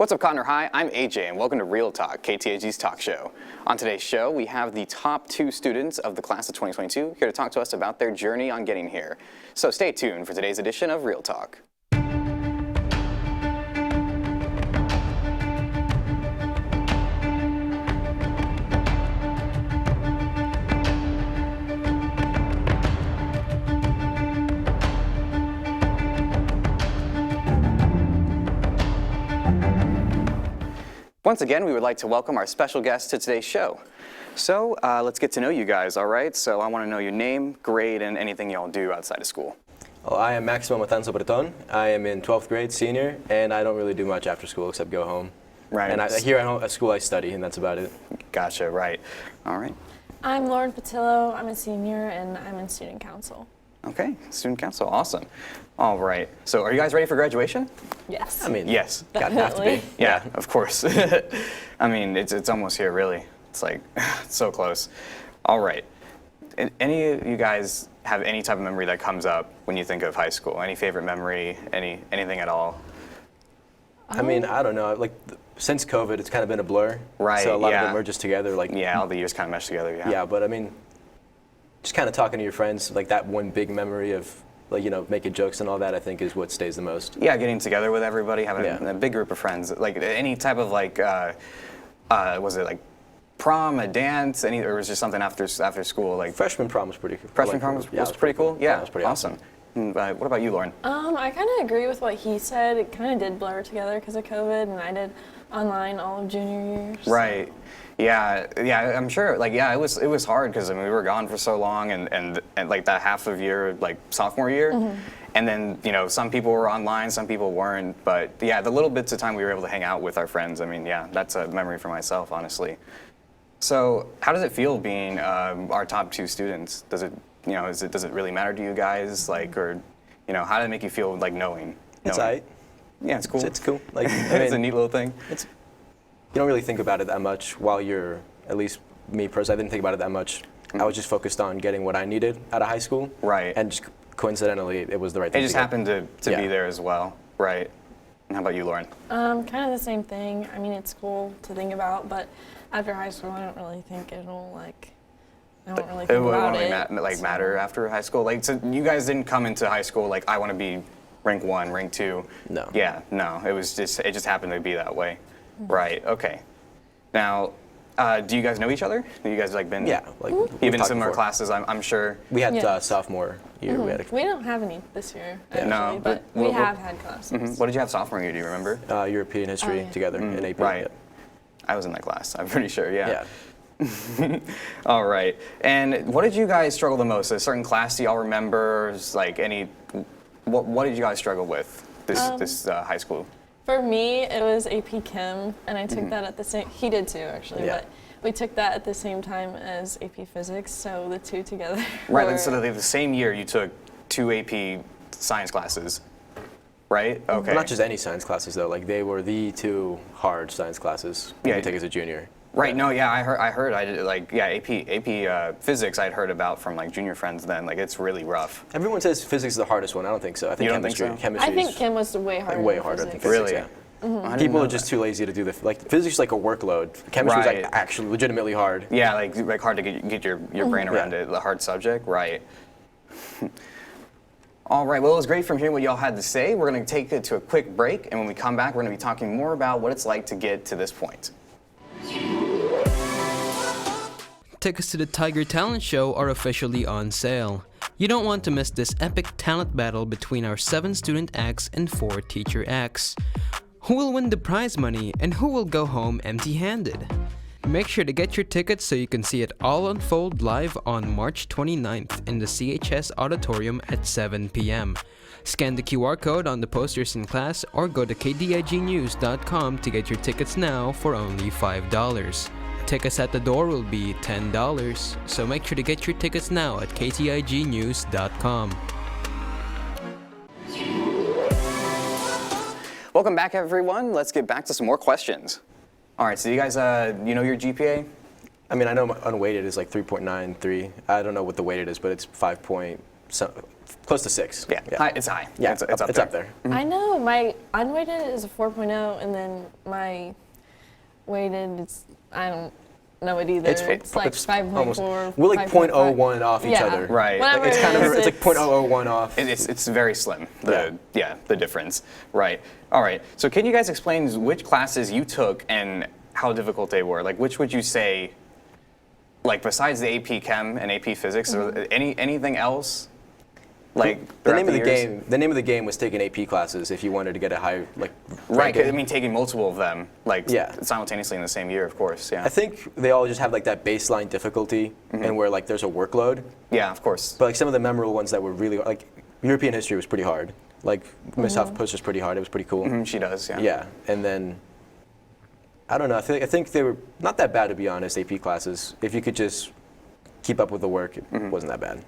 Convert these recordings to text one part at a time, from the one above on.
What's up, Connor? Hi, I'm AJ, and welcome to Real Talk, KTAG's talk show. On today's show, we have the top 2 students of the class of 2022 here to talk to us about their journey on getting here. So stay tuned for today's edition of Real Talk. Once again, we would like to welcome our special guest to today's show. So let's get to know you guys, all right? So I want to know your name, grade, and anything y'all do outside of school. Well, I am Maximo Matanzo Breton. I am in 12th grade, senior, and I don't really do much after school except go home. Right. And here at school I study, and that's about it. Gotcha, right. All right. I'm Lauren Patillo. I'm a senior, and I'm in student council. Okay, student council, awesome. All right, so are you guys ready for graduation? Yes. I mean, Yes. gotta have to be. Yeah, of course. I mean, it's almost here, really. It's like, it's so close. All right. Any of you guys have any type of memory that comes up when you think of high school? Any favorite memory, anything at all? I mean, I don't know. Like, since COVID, it's kind of been a blur. Right, So a lot yeah. of it merges together. Like, Yeah, all the years kind of mesh together, yeah. yeah, but I mean, just kind of talking to your friends, like that one big memory of, like, you know, making jokes and all that, I think is what stays the most. Yeah, getting together with everybody, having Yeah. a big group of friends. Like any type of like, was it like prom, a dance, or was it just something after school? Like Freshman prom was pretty cool. freshman prom was, yeah, was pretty cool? Yeah, it was pretty awesome. What about you, Lauren? I kind of agree with what he said. It kind of did blur together because of COVID, and I did online all of junior year. so- Right. Yeah, I'm sure. Like, yeah, it was hard because I mean we were gone for so long, and like that half of year, like sophomore year, and then some people were online, some people weren't. But yeah, the little bits of time we were able to hang out with our friends. I mean, yeah, that's a memory for myself, honestly. So, how does it feel being our top 2 students? Does it, does it really matter to you guys? Like, or, how did it make you feel? Like knowing? It's alright. Yeah, it's cool. It's cool. Like, I It's a mean, neat little thing. you don't really think about it that much while you're, at least me personally, I didn't think about it that much. I was just focused on getting what I needed out of high school. Right. And just coincidentally, it was the right thing It just to get. happened to Yeah. be there as well. Right. And how about you, Lauren? Kind of the same thing. I mean, it's cool to think about, but after high school, I don't really think it'll I don't really It think won't about really it. matter after high school. Like, so you guys didn't come into high school like I want to be rank 1, rank 2. No. Yeah, no. It just happened to be that way. Right. Okay. Now, do you guys know each other? Have you guys like been? Yeah, like You've we've been in talked similar before. classes, I'm sure. We had Yeah. sophomore year. We had We don't have any this year, actually, No, but but we what- have had classes. What did you have sophomore year? Do you remember? European history Oh, yeah. together in AP. Right. Yeah. I was in that class. I'm pretty sure. Yeah. Yeah. All right. And what did you guys struggle the most? A certain class do y'all remember? Is, like any? What did you guys struggle with this high school? For me, it was AP Chem, and I took that at the same. He did too, actually. Yeah. But we took that at the same time as AP Physics, so the two together. Right. were- And so the same year you took 2 AP science classes, right? Okay. Well, not just any science classes though. Like they were the 2 hard science classes you Yeah. could take as a junior. Right. No. Yeah. I heard. I did like AP Physics. I'd heard about from like junior friends. Then like it's really rough. Everyone says physics is the hardest one. I don't think so. I think You don't think chemistry. so? Chemistry I think is Chem was way harder. way than harder than physics. physics. Really? Yeah. I didn't People know are just that. too lazy to do physics is like a workload. Chemistry is Right. like actually legitimately hard. Yeah. Like hard to get your brain around it. The hard subject. Right. All right, well, it was great from hearing what y'all had to say. We're going to take it to a quick break, and when we come back, we're going to be talking more about what it's like to get to this point. Tickets to the Tiger Talent Show are officially on sale. You don't want to miss this epic talent battle between our 7 student acts and 4 teacher acts. Who will win the prize money and who will go home empty-handed? Make sure to get your tickets so you can see it all unfold live on March 29th in the CHS Auditorium at 7 p.m. Scan the QR code on the posters in class or go to kdignews.com to get your tickets now for only $5. Tickets at the door will be $10, so make sure to get your tickets now at ktignews.com. Welcome back, everyone. Let's get back to some more questions. All right, so you guys, you know your GPA? I mean, I know my unweighted is like 3.93. I don't know what the weighted is, but it's 5.6 so close to 6. Yeah, high, it's high. Yeah, it's it's up there. I know my unweighted is a 4.0, and then my weighted is I don't know it either. It's like 5.4. We're like 0.01 off each Yeah. other. Right. Whatever Like, it's kind of it is, it's like 0.001 off. It's very slim. The difference. Right. All right. So can you guys explain which classes you took and how difficult they were? Like, which would you say, like, besides the AP Chem and AP Physics, or anything else? Like The name of the game was taking AP classes if you wanted to get a high Right. ranking. I mean, taking multiple of them, like Yeah. simultaneously in the same year, of course. Yeah. I think they all just have like that baseline difficulty and where like there's a workload. Yeah, of course. But like some of the memorable ones that were really like European history was pretty hard. Like Miss Huff was pretty hard. It was pretty cool. She does. Yeah. Yeah, and then I don't know. I think they were not that bad, to be honest. AP classes, if you could just keep up with the work, it wasn't that bad.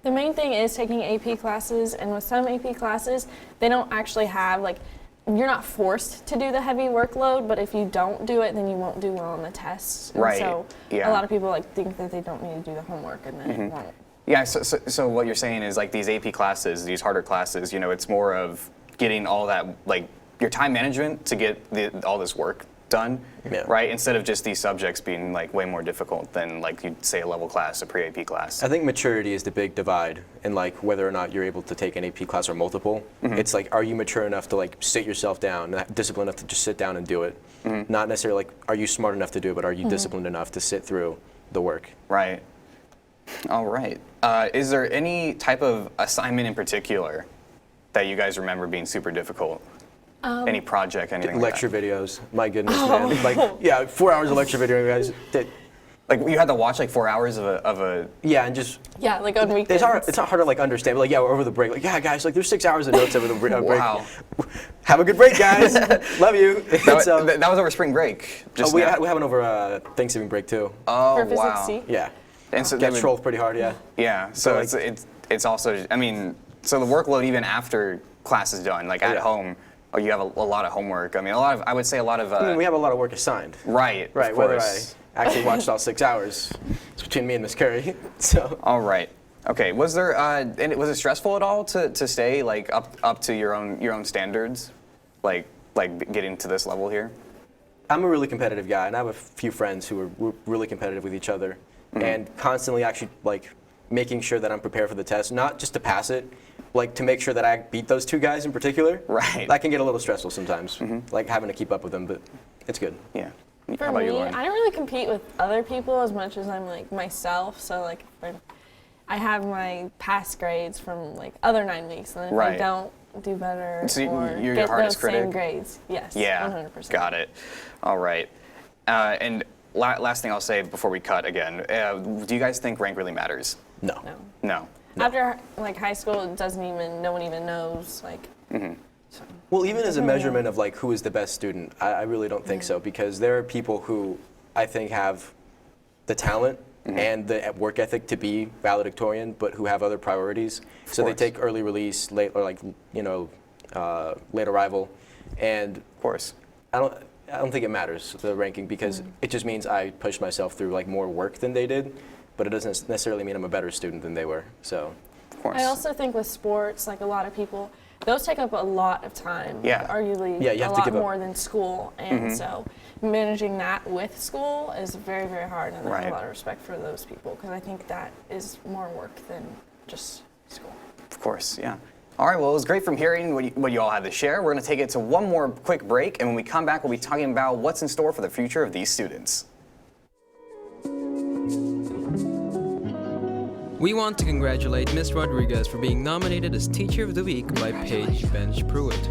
The main thing is taking AP classes, and with some AP classes, they don't actually have, like, you're not forced to do the heavy workload, but if you don't do it, then you won't do well on the tests. And Right, so yeah. a lot of people like think that they don't need to do the homework, and then it won't. Yeah. So what you're saying is like these AP classes, these harder classes. You know, it's more of getting all that, like, your time management to get all this work done, Yeah. right? Instead of just these subjects being like way more difficult than like you'd say a level class, a pre-AP class. I think maturity is the big divide in like whether or not you're able to take an AP class or multiple. It's like, are you mature enough to like sit yourself down, disciplined enough to just sit down and do it? Not necessarily like, are you smart enough to do it, but are you disciplined enough to sit through the work? Right. All right. Is there any type of assignment in particular that you guys remember being super difficult? Any project, anything Lecture like videos, my goodness, man. Like, yeah, 4 hours of lecture video, guys. that? Like you had to watch like 4 hours of a Yeah, and just Yeah, like on weekends. it's not hard to like understand. But like, yeah, over the break, like, yeah, guys, like there's 6 hours of notes over the break. Wow. Have a good break, guys. Love you. that was over spring break. Just we now. have one over Thanksgiving break too. Oh, For Physics wow. C? Yeah. And so Get they would- trolled pretty hard, yeah. Yeah. So like- it's also, I mean, so the workload even after class is done, like at yeah. home, you have a lot of homework. I mean, I would say a lot of. I mean, we have a lot of work assigned. Right. Right. Of Whether I course. actually watched all 6 hours, it's between me and Miss Curry. So. All right. Okay. Was there? And was it stressful at all to stay like up to your own standards, like getting to this level here? I'm a really competitive guy, and I have a few friends who are really competitive with each other, and constantly actually like making sure that I'm prepared for the test, not just to pass it, like to make sure that I beat those two guys in particular. Right. That can get a little stressful sometimes, like having to keep up with them, but it's good. Yeah. For How about me, you, Lauren? I don't really compete with other people as much as I'm like myself. So like, I have my past grades from like other 9 weeks, and if Right. I don't do better So or you're your get hardest those same critic? grades, yes, Yeah. 100%. Got it. All right. And last thing I'll say before we cut again, do you guys think rank really matters? No. No. No. After like high school, it doesn't even, no one even knows like. So. Well, even as a Doesn't measurement of like who is the best student, I really don't think so, because there are people who I think have the talent and the work ethic to be valedictorian, but who have other priorities. So they course. take early release, late or like late arrival, and Of course. I don't think it matters, the ranking, because it just means I pushed myself through like more work than they did, but it doesn't necessarily mean I'm a better student than they were. So Of course. I also think with sports, like a lot of people, those take up a lot of time. Yeah. Like, arguably Yeah, you have a to lot give up. more than school. And so managing that with school is very, very hard. And I Right. have a lot of respect for those people because I think that is more work than just school. Of course, yeah. All right, well, it was great from hearing what you all had to share. We're going to take it to one more quick break, and when we come back, we'll be talking about what's in store for the future of these students. We want to congratulate Ms. Rodriguez for being nominated as Teacher of the Week by Paige Bench Pruitt.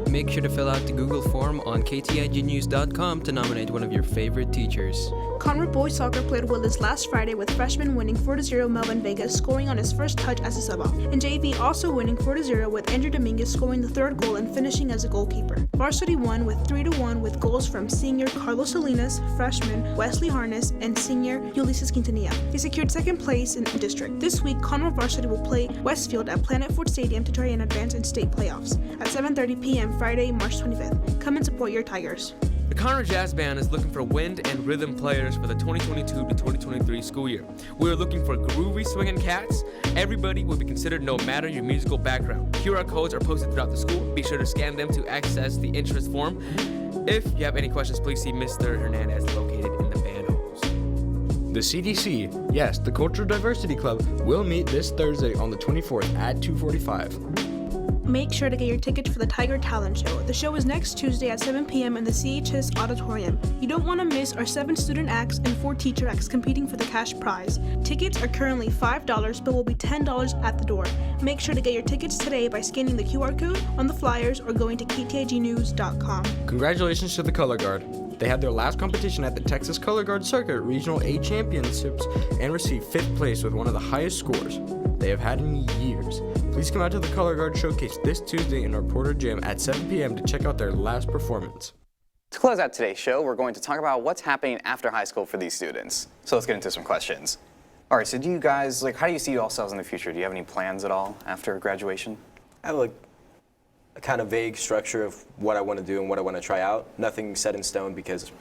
Make sure to fill out the Google form on ktignews.com to nominate one of your favorite teachers. Conrad boys soccer played Willis last Friday with freshman winning 4-0 Melvin Vega scoring on his first touch as a sub-off, and JV also winning 4-0 with Andrew Dominguez scoring the third goal and finishing as a goalkeeper. Varsity won with 3-1 with goals from senior Carlos Salinas, freshman Wesley Harness, and senior Ulysses Quintanilla. They secured second place in the district. This week, Conrad Varsity will play Westfield at Planet Ford Stadium to try and advance in state playoffs at 7:30 p.m. Friday, March 25th. Come and support your Tigers. The Conrad Jazz Band is looking for wind and rhythm players for the 2022 to 2023 school year. We are looking for groovy swinging cats. Everybody will be considered no matter your musical background. QR codes are posted throughout the school. Be sure to scan them to access the interest form. If you have any questions, please see Mr. Hernandez located in the band halls. The CDC, yes, the Cultural Diversity Club, will meet this Thursday on the 24th at 2:45. Make sure to get your tickets for the Tiger Talent Show. The show is next Tuesday at 7 p.m. in the CHS Auditorium. You don't want to miss our 7 student acts and 4 teacher acts competing for the cash prize. Tickets are currently $5 but will be $10 at the door. Make sure to get your tickets today by scanning the QR code on the flyers or going to ktignews.com. Congratulations to the Color Guard. They had their last competition at the Texas Color Guard Circuit Regional A Championships and received 5th place with one of the highest scores they have had in years. Please come out to the Color Guard Showcase this Tuesday in our Porter Gym at 7 p.m. to check out their last performance. To close out today's show, we're going to talk about what's happening after high school for these students. So let's get into some questions. All right, so do you guys, how do you see yourselves in the future? Do you have any plans at all after graduation? I have a kind of vague structure of what I want to do and what I want to try out. Nothing set in stone because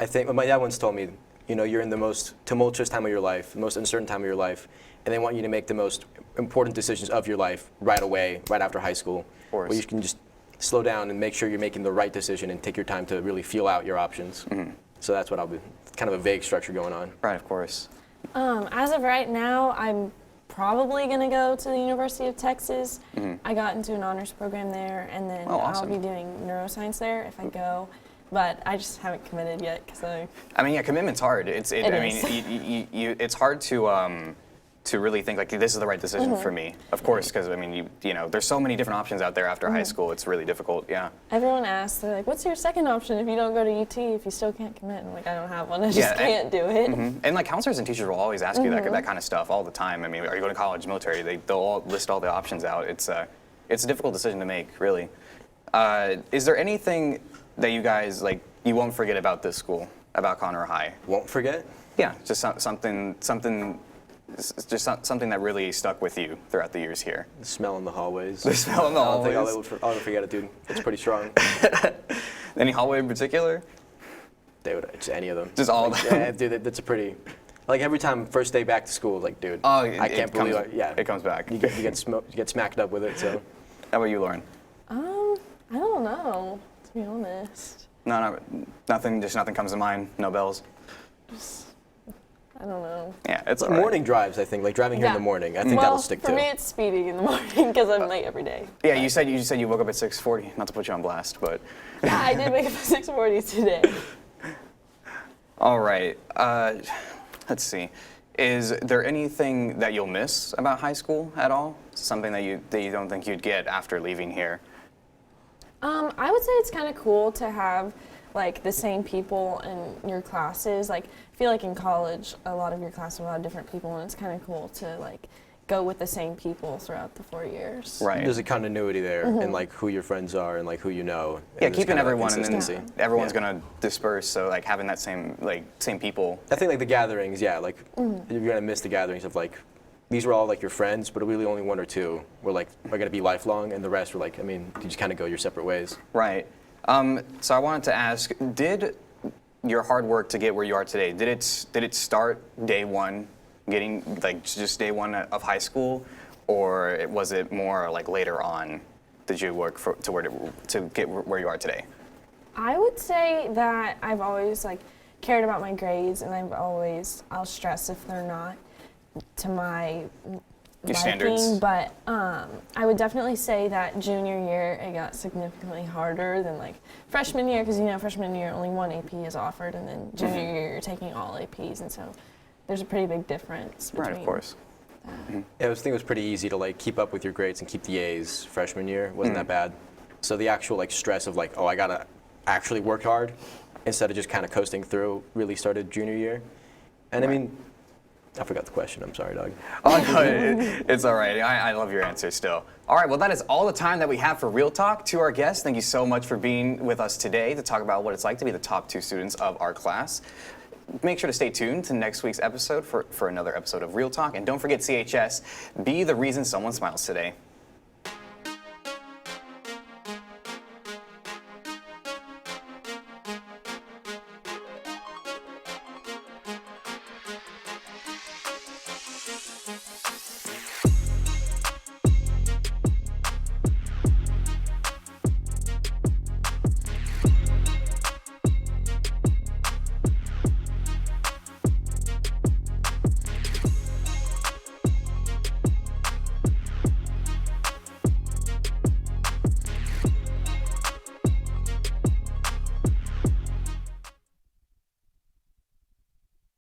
I think my dad once told me, you're in the most tumultuous time of your life, the most uncertain time of your life, and they want you to make the most important decisions of your life right away, right after high school. Of course. Where you can just slow down and make sure you're making the right decision and take your time to really feel out your options. Mm-hmm. So that's what I'll be, kind of a vague structure going on. Right, of course. As of right now, I'm probably going to go to the University of Texas. Mm-hmm. I got into an honors program there, and then awesome. I'll be doing neuroscience there if I go. But I just haven't committed yet because commitment's hard. It's hard to really think this is the right decision for me. Of course, because there's so many different options out there after high school. It's really difficult. Yeah. Everyone asks, they're like, "What's your second option if you don't go to UT? If you still can't commit?" I'm like, "I don't have one. I just can't do it." Mm-hmm. And counselors and teachers will always ask you that kind of stuff all the time. Are you going to college, military? They'll all list all the options out. It's a difficult decision to make, really. Is there anything that you guys you won't forget about this school, about Conroe High? Won't forget? Yeah, just something that really stuck with you throughout the years here. The smell in the hallways. The smell in the hallways. I don't think I'll ever forget it, dude. It's pretty strong. Any hallway in particular? Just any of them. Just all of them? Yeah, dude, that's a pretty... every time, first day back to school, dude, I can't believe it. Yeah, it comes back. You get smacked up with it, so... How about you, Lauren? I don't know, to be honest. No, nothing, just nothing comes to mind, no bells? I don't know. Yeah, it's all morning drives, I think, driving here in the morning. I think that'll stick too. For me, it's speeding in the morning because I'm late every day. Yeah, you said you woke up at 6:40. Not to put you on blast, but. Yeah, I did wake up at 6:40 today. All right. Let's see. Is there anything that you'll miss about high school at all? Something that you don't think you'd get after leaving here? I would say it's kind of cool to have the same people in your classes. I feel like in college, a lot of your classes have a lot of different people, and it's kind of cool to go with the same people throughout the 4 years. Right. There's a continuity there in who your friends are and who you know. Yeah, keeping everyone, and then everyone's gonna disperse. So having that same people. I think the gatherings, you're gonna miss the gatherings of these were all your friends, but really only 1 or 2 were are gonna be lifelong, and the rest were you just kind of go your separate ways. Right. So I wanted to ask, did your hard work to get where you are today, did it start day one, getting just day one of high school, or was it more later on did you work to get where you are today? I would say that I've always cared about my grades, and I'll stress if they're not to my your standards. But I would definitely say that junior year it got significantly harder than freshman year, because freshman year only 1 AP is offered, and then junior year you're taking all APs, and so there's a pretty big difference between. Right, of course. Yeah, I think it was pretty easy to keep up with your grades and keep the A's freshman year. It wasn't that bad. So the actual stress of I gotta actually work hard instead of just kind of coasting through really started junior year. And right. I forgot the question. I'm sorry, Doug. Oh, no, it's all right. I love your answer still. All right, well, that is all the time that we have for Real Talk. To our guests, thank you so much for being with us today to talk about what it's like to be the top 2 students of our class. Make sure to stay tuned to next week's episode for another episode of Real Talk. And don't forget CHS, be the reason someone smiles today.